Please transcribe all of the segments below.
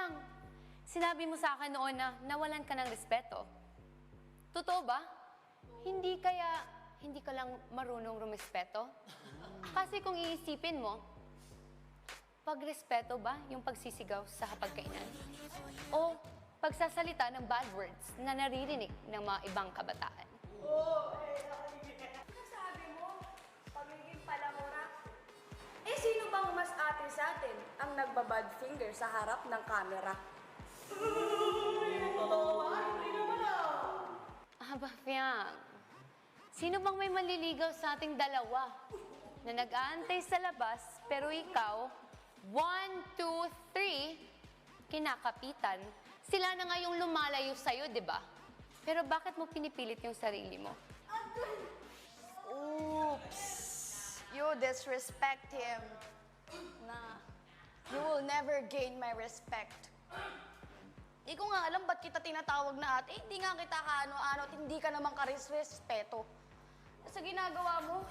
Fiang, sinabi mo sa akin noon na nawalan ka ng respeto. Totoo ba? Hindi ka lang marunong rumespeto? Kasi kung iisipin mo, pagrespeto ba yung pagsisigaw sa hapagkainan? O pagsasalita ng bad words na naririnig ng mga ibang kabataan? Sabi mo, pagiging palamura. Eh, sino bang mas ate sa atin ang nagbabad finger sa harap ng camera? Aba, Fiang, sino bang may maliligaw sa ating dalawa na nag-aantay sa labas pero ikaw, 1, 2, 3, kinakapitan, sila na nga yung lumalayo sa'yo, di ba? Pero bakit mo pinipilit yung sarili mo? Oops! You disrespect him. Na, you will never gain my respect. Di ko nga alam ba't kita tinatawag na ate. Hindi nga kita kaano-ano at hindi ka naman karisrespeto. Sa ginagawa mo,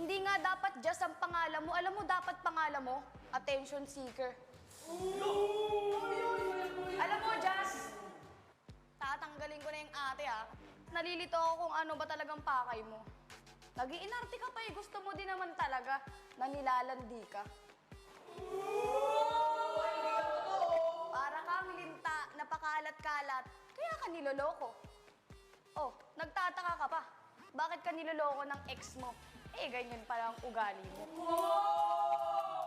hindi nga dapat just ang pangalan mo. Alam mo, dapat pangalan mo, attention seeker. Alam mo, Jazz, tatanggalin ko na yung ate ha. Nalilito ako kung ano ba talagang pakay mo. Nag-iinarte ka pa eh. Gusto mo din naman talaga na nilalandi ka. Para kang linta, napakalat-kalat, kaya ka niloloko. Oh, nagtataka ka pa. Bakit ka niloloko ng ex mo? Eh, ganyan pala ang ugali mo.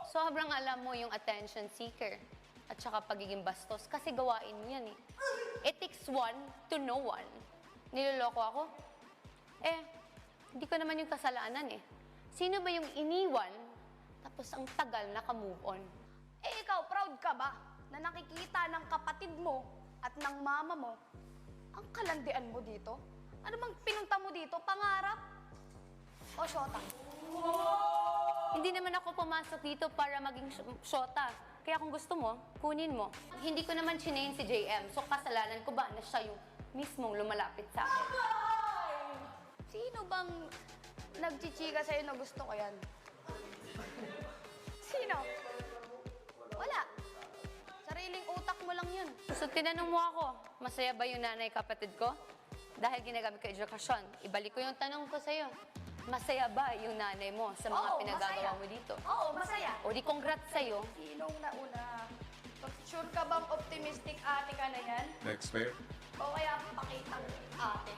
Sobrang alam mo yung attention seeker at saka pagiging bastos kasi gawain mo yan eh. It takes one to know one. Niloloko ako? Eh, hindi ko naman yung kasalanan eh. Sino ba yung iniwan tapos ang tagal naka-move on? Eh, ikaw, proud ka ba na nakikita ng kapatid mo at ng mama mo ang kalandian mo dito? Ano bang pinunta mo dito? Pangarap? O syota? Hindi naman ako pumasok dito para maging syota. Kaya kung gusto mo, kunin mo. Hindi ko naman chinayin si JM, so kasalanan ko ba na siya yung mismong lumalapit sa akin? Sino bang nagchichika sa'yo na gusto ko yan? Sino? Wala. Sariling utak mo lang yun. So tinanong mo ako, masaya ba yung nanay kapatid ko? Dahil ginagamit ko edukasyon, ibalik ko yung tanong ko sa'yo. Masaya ba yung nanay mo sa mga Oo, pinagagawa masaya. mo dito? Oo, masaya. O di congrats sa'yo. Sinong nauna? Sure ka bang optimistic ate ka na yan? Next pair. O kaya pakitang ate?